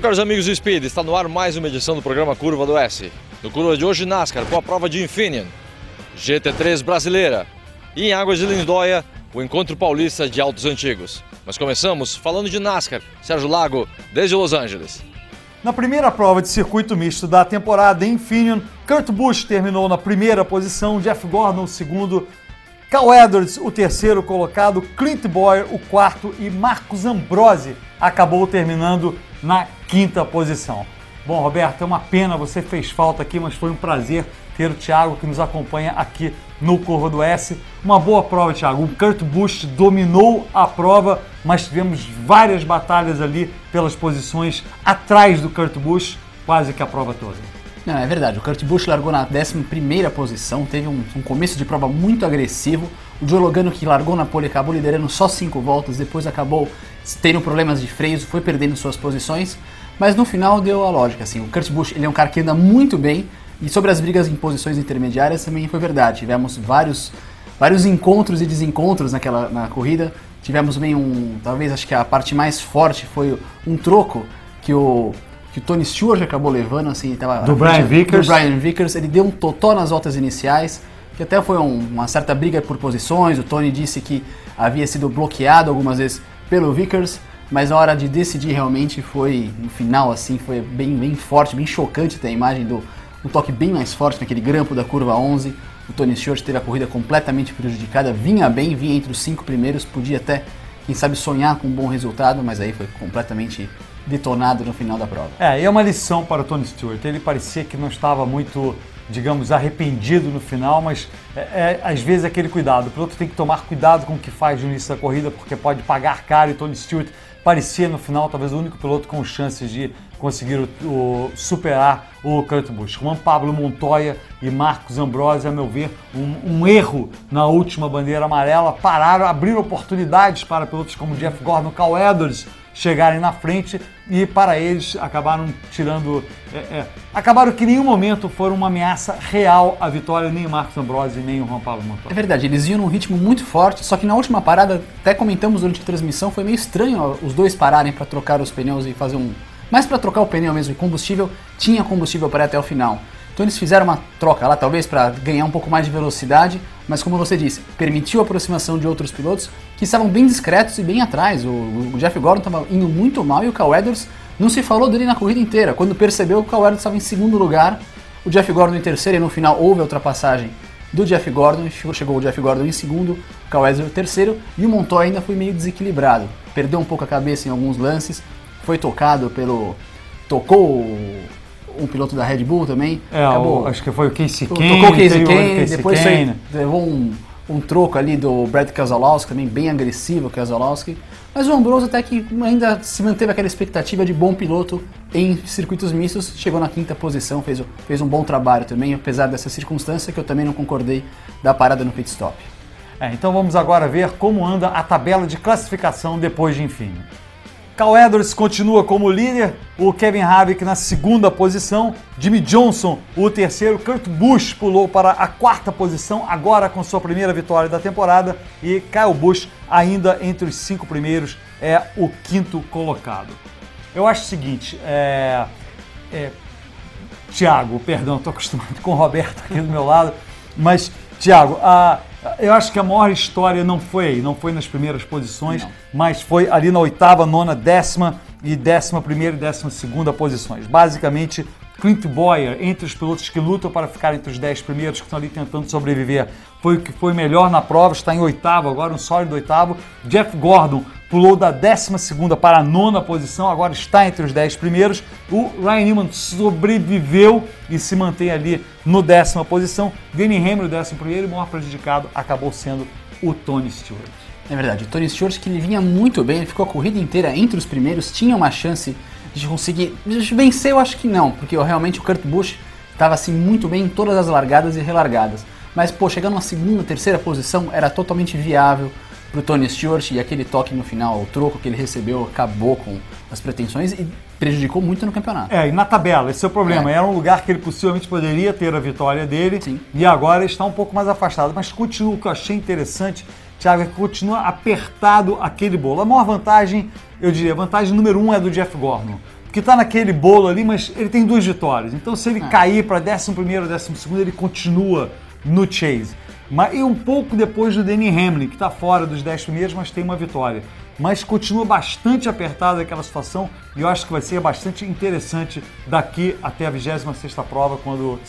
caros amigos do Speed, está no ar mais uma edição do programa Curva do S. No Curva de hoje, NASCAR com a prova de Infineon, GT3 brasileira e em Águas de Lindóia, o encontro paulista de autos antigos. Mas começamos falando de NASCAR, Sérgio Lago, desde Los Angeles. Na primeira prova de circuito misto da temporada em Infineon, Kurt Busch terminou na primeira posição, Jeff Gordon o segundo, Cal Edwards o terceiro colocado, Clint Bowyer o quarto e Marcos Ambrose acabou terminando na quinta posição. Bom, Roberto, é uma pena, você fez falta aqui, mas foi um prazer ter o Thiago que nos acompanha aqui no Curva do S. Uma boa prova, Thiago. O Kurt Busch dominou a prova, mas tivemos várias batalhas ali pelas posições atrás do Kurt Busch, quase que a prova toda. Não, é verdade. O Kurt Busch largou na 11ª posição, teve um começo de prova muito agressivo. O Joe Logano, que largou na pole, acabou liderando só 5 voltas, depois acabou tendo problemas de freio, foi perdendo suas posições, mas no final deu a lógica. Assim, o Kurt Busch ele é um cara que anda muito bem, e sobre as brigas em posições intermediárias também foi verdade. Tivemos vários encontros e desencontros na corrida. Tivemos bem talvez acho que a parte mais forte foi um troco que o Tony Stewart acabou levando, assim, do Brian Vickers. Ele deu um totó nas voltas iniciais, que até foi uma certa briga por posições. O Tony disse que havia sido bloqueado algumas vezes pelo Vickers, mas na hora de decidir realmente foi, no final, assim, foi bem forte, bem chocante ter a imagem um toque bem mais forte naquele grampo da curva 11. O Tony Stewart teve a corrida completamente prejudicada, vinha entre os 5 primeiros, podia até, quem sabe, sonhar com um bom resultado, mas aí foi completamente detonado no final da prova. E é uma lição para o Tony Stewart. Ele parecia que não estava muito, digamos, arrependido no final, mas às vezes aquele cuidado. O piloto tem que tomar cuidado com o que faz no início da corrida, porque pode pagar caro, e Tony Stewart parecia no final talvez o único piloto com chances de conseguir superar o Kurt Busch. Juan Pablo Montoya e Marcos Ambrose, a meu ver, um erro na última bandeira amarela, abriram oportunidades para pilotos como Jeff Gordon, Cal Edwards chegarem na frente, e para eles acabaram acabaram que em nenhum momento foram uma ameaça real à vitória, nem o Marcos Ambrose nem o Juan Pablo Montoya. É verdade, eles iam num ritmo muito forte, só que na última parada, até comentamos durante a transmissão, foi meio estranho os dois pararem para trocar os pneus e fazer mais para trocar o pneu mesmo, e combustível, tinha combustível para ir até o final. Então eles fizeram uma troca lá, talvez para ganhar um pouco mais de velocidade, mas como você disse, permitiu a aproximação de outros pilotos que estavam bem discretos e bem atrás. O Jeff Gordon estava indo muito mal e o Cal Edwards, não se falou dele na corrida inteira. Quando percebeu, o Cal Edwards estava em segundo lugar, o Jeff Gordon em terceiro, e no final houve a ultrapassagem do Jeff Gordon, chegou o Jeff Gordon em segundo, o Cal Edwards em terceiro, e o Montoya ainda foi meio desequilibrado, perdeu um pouco a cabeça em alguns lances, foi tocou um piloto da Red Bull também. Acho que foi o Casey Kane. Tocou o Casey Kane, depois levou um troco ali do Brad Keselowski, também bem agressivo o Keselowski. Mas o Ambrose até que ainda se manteve aquela expectativa de bom piloto em circuitos mistos, chegou na quinta posição, fez um bom trabalho também, apesar dessa circunstância que eu também não concordei da parada no pit stop. Então vamos agora ver como anda a tabela de classificação depois de Infineon. Cal Edwards continua como líder, o Kevin Harvick na segunda posição, Jimmie Johnson o terceiro, Kurt Busch pulou para a quarta posição, agora com sua primeira vitória da temporada, e Kyle Busch ainda entre os 5 primeiros é o quinto colocado. Eu acho o seguinte, Thiago, perdão, estou acostumado com o Roberto aqui do meu lado, mas Thiago, eu acho que a maior história não foi nas primeiras posições, mas foi ali na 8ª, 9ª, 10ª e 11ª e 12ª posições. Basicamente, Clint Bowyer, entre os pilotos que lutam para ficar entre os 10 primeiros, que estão ali tentando sobreviver, foi o que foi melhor na prova, está em 8º agora, um sólido 8º. Jeff Gordon pulou da 12ª para a 9ª posição, agora está entre os 10 primeiros. O Ryan Newman sobreviveu e se mantém ali no 10ª posição. Denny Hamlin, o 11º, e o maior prejudicado acabou sendo o Tony Stewart. É verdade, o Tony Stewart, que ele vinha muito bem, ele ficou a corrida inteira entre os primeiros, tinha uma chance de conseguir vencer. Eu acho que não, porque realmente o Kurt Busch estava assim muito bem em todas as largadas e relargadas. Mas, chegando na segunda, terceira posição, era totalmente viável para o Tony Stewart, e aquele toque no final, o troco que ele recebeu, acabou com as pretensões e prejudicou muito no campeonato. E na tabela, esse é o problema. Era um lugar que ele possivelmente poderia ter a vitória dele. Sim. E agora está um pouco mais afastado. Mas continua, o que eu achei interessante, Thiago, é que continua apertado aquele bolo. A maior vantagem, eu diria, a vantagem número 1 é do Jeff Gordon. que está naquele bolo ali, mas ele tem 2 vitórias. Então, se ele cair para 11º ou 12º, ele continua no Chase. E um pouco depois do Denny Hamlin, que está fora dos 10 primeiros, mas tem uma vitória. Mas continua bastante apertada aquela situação e eu acho que vai ser bastante interessante daqui até a 26ª prova, quando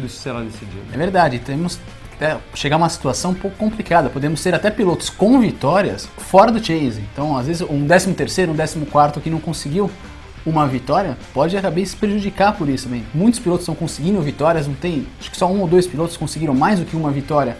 isso será decidido. É verdade, temos que chegar a uma situação um pouco complicada. Podemos ter até pilotos com vitórias fora do Chase. Então, às vezes, um 13º, um 14º que não conseguiu uma vitória, pode acabar se prejudicar por isso também. Muitos pilotos estão conseguindo vitórias, não tem, acho que só 1 ou 2 pilotos conseguiram mais do que uma vitória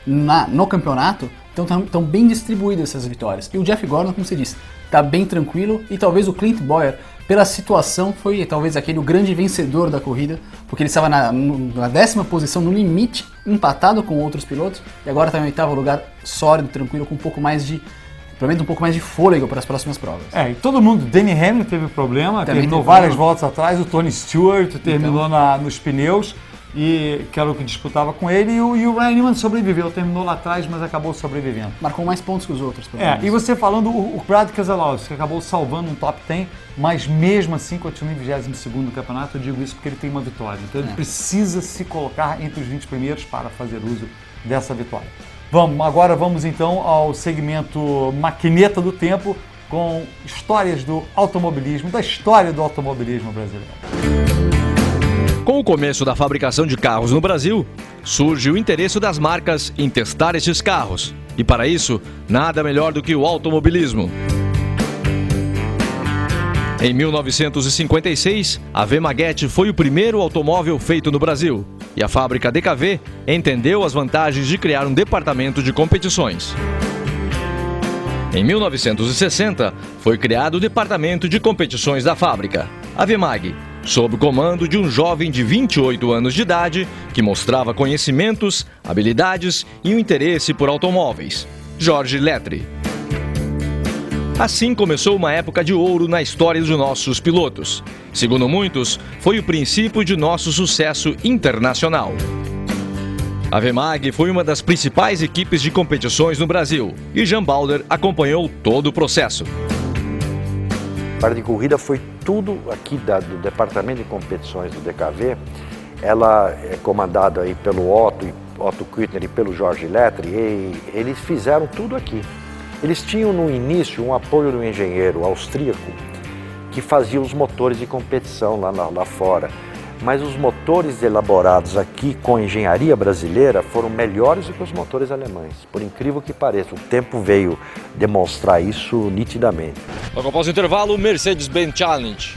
no campeonato, então estão bem distribuídas essas vitórias. E o Jeff Gordon, como você disse, está bem tranquilo, e talvez o Clint Bowyer, pela situação, foi talvez o grande vencedor da corrida, porque ele estava na 10ª posição, no limite, empatado com outros pilotos, e agora está em 8º lugar, sólido, tranquilo, com um pouco mais de fôlego para as próximas provas. E todo mundo, Denny Hamlin teve problema, terminou várias voltas atrás, o Tony Stewart terminou nos pneus, que era o que disputava com ele, e o Ryan Newman sobreviveu, terminou lá atrás, mas acabou sobrevivendo. Marcou mais pontos que os outros. E você falando, o Brad Keselowski, que acabou salvando um top 10, mas mesmo assim continua em 22º no campeonato. Eu digo isso porque ele tem uma vitória, então ele precisa se colocar entre os 20 primeiros para fazer uso dessa vitória. Agora vamos então ao segmento Maquineta do Tempo, com histórias do automobilismo, da história do automobilismo brasileiro. Com o começo da fabricação de carros no Brasil, surge o interesse das marcas em testar esses carros. E para isso, nada melhor do que o automobilismo. Em 1956, a V-Maguete foi o primeiro automóvel feito no Brasil. E a fábrica DKV entendeu as vantagens de criar um departamento de competições. Em 1960, foi criado o departamento de competições da fábrica, a VMAG, sob o comando de um jovem de 28 anos de idade que mostrava conhecimentos, habilidades e um interesse por automóveis, Jorge Letri. Assim começou uma época de ouro na história dos nossos pilotos. Segundo muitos, foi o princípio de nosso sucesso internacional. A VMAG foi uma das principais equipes de competições no Brasil e Jean Balder acompanhou todo o processo. A parte de corrida foi tudo aqui do departamento de competições do DKV. Ela é comandada aí pelo Otto Kuttner e pelo Jorge Letri, e eles fizeram tudo aqui. Eles tinham no início um apoio do engenheiro austríaco que fazia os motores de competição lá fora. Mas os motores elaborados aqui com a engenharia brasileira foram melhores do que os motores alemães. Por incrível que pareça, o tempo veio demonstrar isso nitidamente. Logo após o intervalo, Mercedes-Benz Challenge.